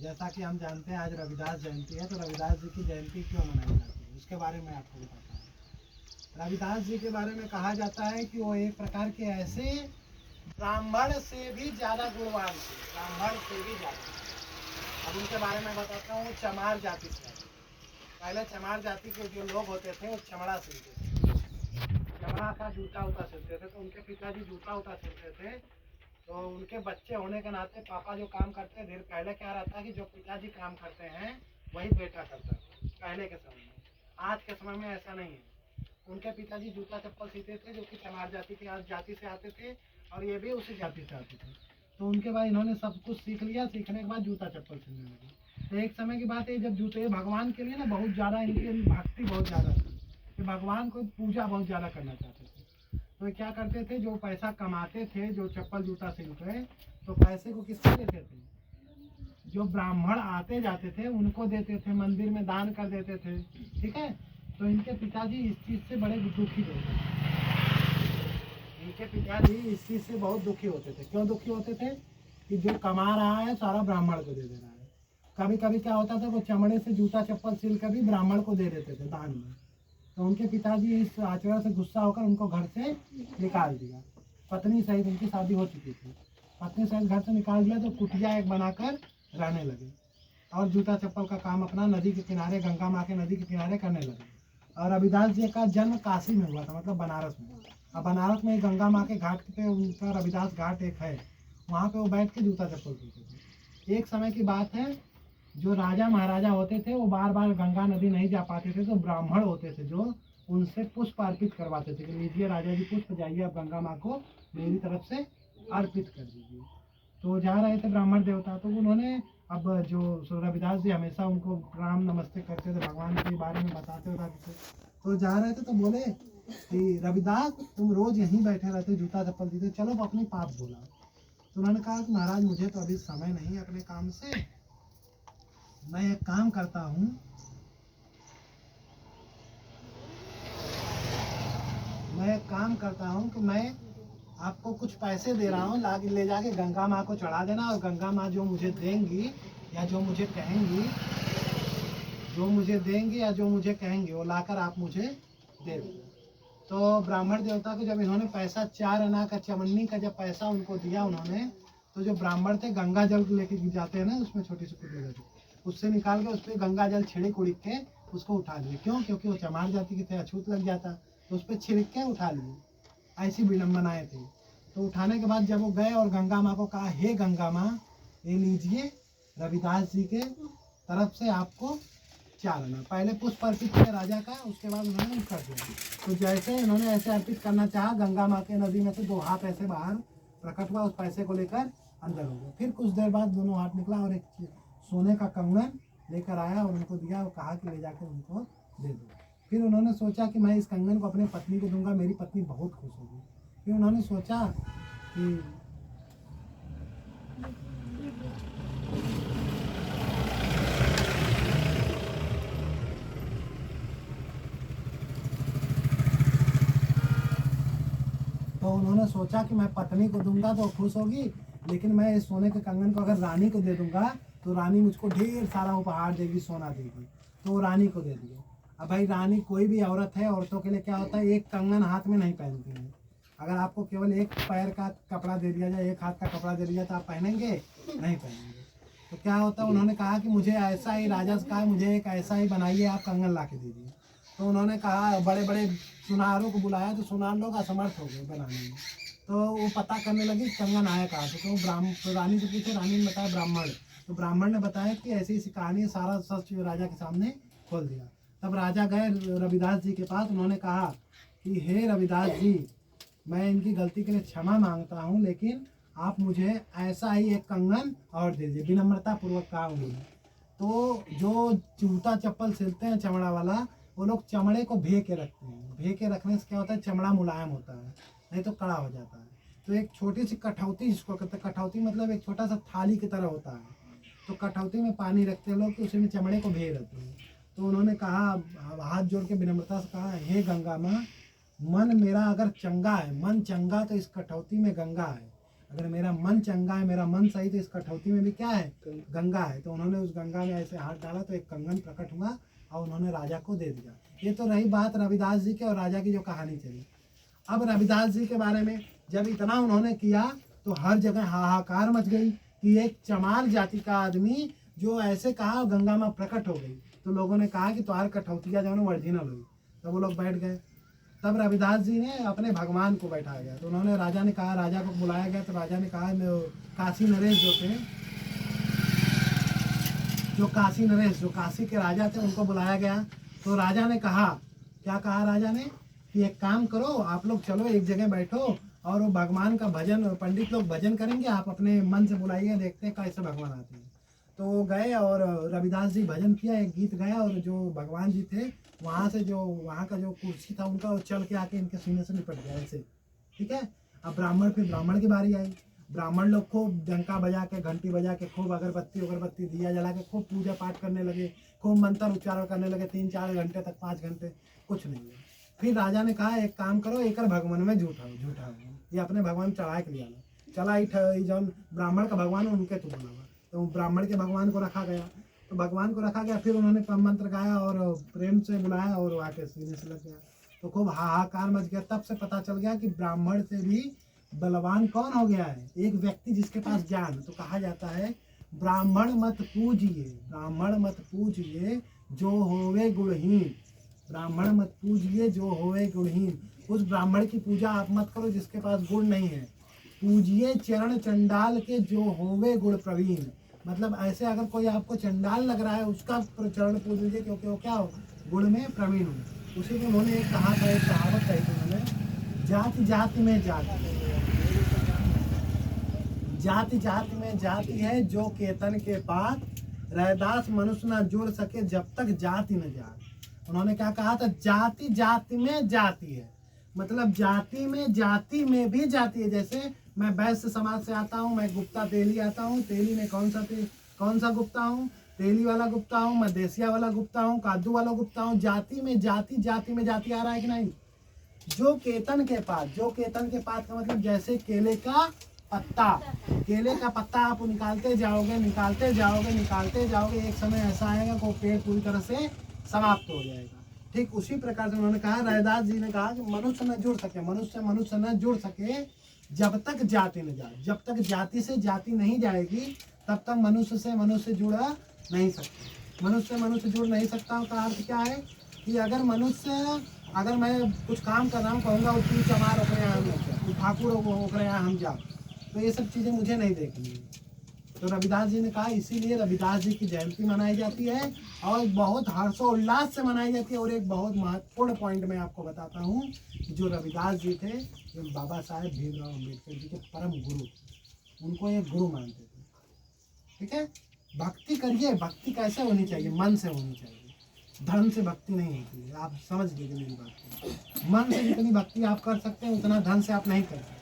जैसा कि हम जानते हैं आज रविदास जयंती है, तो रविदास जी की जयंती क्यों मनाई जाती है उसके बारे में आपको बताता हूँ। रविदास जी के बारे में कहा जाता है कि वो एक प्रकार के ऐसे ब्राह्मण से भी ज़्यादा गुणवान थे, ब्राह्मण से भी ज़्यादा। अब उनके बारे में बताता हूँ। चमार जाति से, पहले चमार जाति के जो लोग होते थे वो चमड़ा सिलते थे, चमड़ा का जूता उता सिलते थे। तो उनके पिताजी जूता उता सिलते थे, तो उनके बच्चे होने के नाते पापा जो काम करते हैं, पहले क्या रहता है कि जो पिताजी काम करते हैं वही बेटा करता है पहले के समय में। आज के समय में ऐसा नहीं है। उनके पिताजी जूता चप्पल सीते थे जो कि चमार जाति के जाति से आते थे, और ये भी उसी जाति से आते थे। तो उनके बाद इन्होंने सब कुछ सीख लिया, सीखने के बाद जूता चप्पल सिलने लगे। तो एक समय की बात है जब जूते भगवान के लिए ना बहुत ज़्यादा इनकी भक्ति बहुत ज़्यादा थी कि भगवान को पूजा बहुत ज़्यादा करना चाहते थे। तो क्या करते थे, जो पैसा कमाते थे जो चप्पल जूता सिलते, तो पैसे को किससे देते थे, जो ब्राह्मण आते जाते थे उनको देते थे, मंदिर में दान कर देते थे। ठीक है। तो इनके पिताजी इस चीज़ से बड़े दुखी होते थे। इनके पिताजी इस चीज़ से बहुत दुखी होते थे। क्यों दुखी होते थे कि जो कमा रहा है सारा ब्राह्मण को दे दे रहा है। कभी कभी क्या होता था, वो चमड़े से जूता चप्पल सिल कर भी ब्राह्मण को दे देते थे दान में। तो उनके पिताजी इस आचरण से गुस्सा होकर उनको घर से निकाल दिया। पत्नी सहित उनकी शादी हो चुकी थी, पत्नी सहित घर से निकाल दिया। तो कुटिया एक बनाकर रहने लगे और जूता चप्पल का काम अपना नदी के किनारे, गंगा माँ के नदी के किनारे करने लगे। और रविदास जी का जन्म काशी में हुआ था, मतलब बनारस में। अब बनारस में गंगा माँ के घाट पे उनका रविदास घाट एक है, वहाँ पे वो बैठ के जूता चप्पल सीखते थे। एक समय की बात है, जो राजा महाराजा होते थे वो बार बार गंगा नदी नहीं जा पाते थे, तो ब्राह्मण होते थे जो उनसे पुष्प अर्पित करवाते थे कि लीजिए राजा जी पुष्प, जाइए अब गंगा माँ को मेरी तरफ से अर्पित कर दीजिए। तो जा रहे थे ब्राह्मण देवता, तो उन्होंने, अब जो रविदास जी हमेशा उनको प्रणाम नमस्ते करते थे, भगवान के बारे में बताते थे। तो जा रहे थे तो बोले कि रविदास तुम रोज यहीं बैठे रहते, जूता चप्पल दीते, चलो अपने पाप धोला। तो उन्होंने कहा कि महाराज मुझे तो अभी समय नहीं है अपने काम से, मैं एक काम करता हूँ, कि मैं आपको कुछ पैसे दे रहा हूँ, ले जाके गंगा माँ को चढ़ा देना, और गंगा माँ जो मुझे देंगी या जो मुझे कहेंगी, वो लाकर आप मुझे दे दो। तो ब्राह्मण देवता को जब इन्होंने पैसा 4 आना का चमन्नी का जब पैसा उनको दिया उन्होंने, तो जो ब्राह्मण थे गंगा जल लेके जाते हैं ना, उसमें छोटी सी कुटी रहती, उससे निकाल के उस पर गंगा जल छिड़क उड़क के उसको उठा लिए। क्यों? क्योंकि वो चमार जाति के थे, अछूत लग जाता, तो उस पर छिड़क के उठा लिए। ऐसी विडम्बनाएं थी। तो उठाने के बाद जब वो गए और गंगा माँ को कहा, हे गंगा माँ ये लीजिए रविदास जी के तरफ से आपको 4 आना। पहले पुष्प अर्पित किया राजा का, उसके बाद उन्होंने कर दिया। तो जैसे इन्होंने ऐसे अर्पित करना चाहा, गंगा माँ के नदी में से 2 हाथ ऐसे बाहर प्रकट हुआ, उस पैसे को लेकर अंदर हो गया। फिर कुछ देर बाद दोनों हाथ निकला और एक सोने का कंगन लेकर आया और उनको दिया और कहा कि ले जाकर उनको दे दो। फिर उन्होंने सोचा कि मैं इस कंगन को अपनी पत्नी को दूंगा, मेरी पत्नी बहुत खुश होगी। फिर उन्होंने सोचा कि मैं पत्नी को दूंगा तो खुश होगी, लेकिन मैं इस सोने के कंगन को अगर रानी को दे दूंगा तो रानी मुझको ढेर सारा उपहार देगी, सोना देगी। तो वो रानी को दे दिए। अब भाई रानी कोई भी औरत है, औरतों के लिए क्या होता है, एक कंगन हाथ में नहीं पहनती है। अगर आपको केवल एक पैर का कपड़ा दे दिया जाए, एक हाथ का कपड़ा दे दिया तो आप पहनेंगे? नहीं पहनेंगे। तो क्या होता है, उन्होंने कहा कि मुझे ऐसा ही, राजा से कहा मुझे एक ऐसा ही बनाइए, आप कंगन ला के दीजिए। तो उन्होंने कहा, बड़े बड़े सुनारों को बुलाया, तो सुनार लोग असमर्थ हो गए बनाने में। तो वो पता करने लगी कंगन आया कहाँ से। तो तो रानी से पूछे, रानी ने बताया ब्राह्मण। तो ब्राह्मण ने बताया कि ऐसी ऐसी कहानी, सारा सच राजा के सामने खोल दिया। तब राजा गए रविदास जी के पास, उन्होंने कहा कि हे रविदास जी, मैं इनकी गलती के लिए क्षमा मांगता हूँ, लेकिन आप मुझे ऐसा ही एक कंगन और दे दीजिए, विनम्रता पूर्वक कहा उन्होंने। तो जो जूता चप्पल सिलते हैं चमड़ा वाला, वो लोग चमड़े को भे के रखते हैं। भे के रखने से क्या होता है, चमड़ा मुलायम होता है, नहीं तो कड़ा हो जाता है। तो एक छोटी सी कठौती, जिसको कहते हैं कठौती, मतलब एक छोटा सा थाली की तरह होता है। तो कठौती में पानी रखते हैं लोग, तो उसी में चमड़े को भे रहते हैं। तो उन्होंने कहा, हाथ जोड़ के विनम्रता से कहा, हे गंगा माँ, मन मेरा अगर चंगा है, मन चंगा तो इस कठौती में गंगा है, अगर मेरा मन चंगा है, मेरा मन सही, तो इस कठौती में भी क्या है, गंगा है। तो उन्होंने उस गंगा में ऐसे हाथ डाला तो एक कंगन प्रकट हुआ और उन्होंने राजा को दे दिया। ये तो रही बात रविदास जी के और राजा की जो कहानी चली। अब रविदास जी के बारे में जब इतना उन्होंने किया तो हर जगह हाहाकार मच गई कि एक चमार जाति का आदमी जो ऐसे कहा गंगा में प्रकट हो गई। तो लोगों ने कहा कि तुम्हारे कठौतिया जो है ओरिजिनल हुई। तब वो लोग बैठ गए। तब रविदास जी ने अपने भगवान को बैठाया गया। तो उन्होंने राजा ने कहा, राजा को बुलाया गया। तो राजा ने कहा, काशी नरेश जो थे, जो काशी नरेश जो काशी के राजा थे, उनको बुलाया गया। तो राजा ने कहा, क्या कहा राजा ने कि एक काम करो, आप लोग चलो एक जगह बैठो और वो भगवान का भजन, पंडित लोग भजन करेंगे, आप अपने मन से बुलाइए, देखते हैं कैसे भगवान आते हैं। तो वो गए और रविदास जी भजन किया, एक गीत गाया और जो भगवान जी थे वहाँ से जो वहाँ का जो कुर्सी था उनका, वो चल के आके इनके सीने से निपट गया ऐसे। ठीक है। अब ब्राह्मण की बारी आई। ब्राह्मण लोग खूब डंका बजा के, घंटी बजा के, खूब अगरबत्ती दिया जला के खूब पूजा पाठ करने लगे, खूब मंत्र उच्चारण करने लगे 3-4 घंटे तक, 5 घंटे, कुछ नहीं हुआ। फिर राजा ने कहा, एक काम करो, एक भगवान में झूठा ये अपने भगवान चढ़ा के लिया चला जौन ब्राह्मण का भगवान उनके तो बोला। तो ब्राह्मण के भगवान को रखा गया। तो भगवान को रखा गया, फिर उन्होंने मंत्र गाया और प्रेम से बुलाया और वो आके सीने से लग गया। तो खूब हाहाकार मच गया। तब से पता चल गया कि ब्राह्मण से भी बलवान कौन हो गया है, एक व्यक्ति जिसके पास ज्ञान। तो कहा जाता है, ब्राह्मण मत पूजिए जो होवे गुणहीन, ब्राह्मण मत पूजिए जो होवे गुणहीन। उस ब्राह्मण की पूजा आप मत करो जिसके पास गुण नहीं है। पूजिए चरण चंडाल के जो होवे गुण प्रवीण। मतलब ऐसे अगर कोई आपको चंडाल लग रहा है उसका चरण पूज लीजिए, क्योंकि वो क्या हो, गुण में प्रवीण हो। उसी को उन्होंने एक कहा था, एक कहावत कही थी उन्होंने, जाति जाति में जाति, जाति जाति में जाति है जो केतन के पात, रैदास मनुष्य न जुड़ सके जब तक जाति न जात। उन्होंने क्या कहा था, जाति जाति में जाति है, मतलब जाति में भी जाति है। जैसे मैं वैश्य समाज से आता हूँ, मैं गुप्ता तेली आता हूँ, तेली में कौन सा गुप्ता हूँ, तेली वाला गुप्ता हूँ, मैं देसिया वाला गुप्ता हूँ, कादू वाला गुप्ता हूँ। जाति में जाति आ रहा है कि नहीं। जो केतन के पात का मतलब जैसे केले का पत्ता आप निकालते जाओगे, एक समय ऐसा आएगा कि वो पेड़ पूरी तरह से समाप्त हो जाएगा। ठीक उसी प्रकार से उन्होंने कहा, रैदास जी ने कहा कि मनुष्य न जुड़ सके जब तक जाति न जाए। जब तक जाति से जाति नहीं जाएगी तब तक मनुष्य से मनुष्य जुड़ नहीं सकता। का अर्थ क्या है कि अगर मैं कुछ काम कर रहा हूँ, कहूँगा उतनी चमार ओकरे यहाँ हम जाओ, ठाकुर ओकरे यहाँ हम जाओ, तो ये सब चीज़ें मुझे नहीं देखनी है। तो रविदास जी ने कहा, इसीलिए रविदास जी की जयंती मनाई जाती है और बहुत हर्षोल्लास से मनाई जाती है। और एक बहुत महत्वपूर्ण पॉइंट मैं आपको बताता हूँ कि जो रविदास जी थे, जो बाबा साहेब भीमराव अम्बेडकर जी के परम गुरु, उनको एक गुरु मानते थे। ठीक है। भक्ति करिए, भक्ति कैसे होनी चाहिए, मन से होनी चाहिए, धन से भक्ति नहीं होती है। आप समझ लीजिए मेरी बात को। मन से जितनी भक्ति आप कर सकते हैं उतना धन से आप नहीं कर सकते।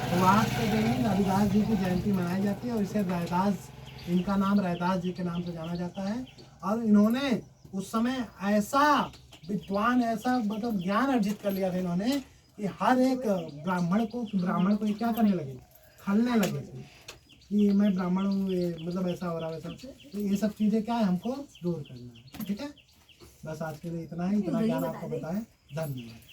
तो आज के दिन रविदास जी की जयंती मनाई जाती है और इसे रैदास, इनका नाम रैदास जी के नाम से जाना जाता है। और इन्होंने उस समय ऐसा विद्वान, ऐसा मतलब ज्ञान अर्जित कर लिया था इन्होंने कि हर एक ब्राह्मण को क्या करने लगे, खलने लगे थे कि मैं ब्राह्मण हूँ, मतलब ऐसा हो रहा है वैसा। तो ये सब चीज़ें क्या है, हमको दूर करना है। ठीक है। बस आज के लिए इतना ही, इतना ज्ञान आपको बताएं। धन्यवाद।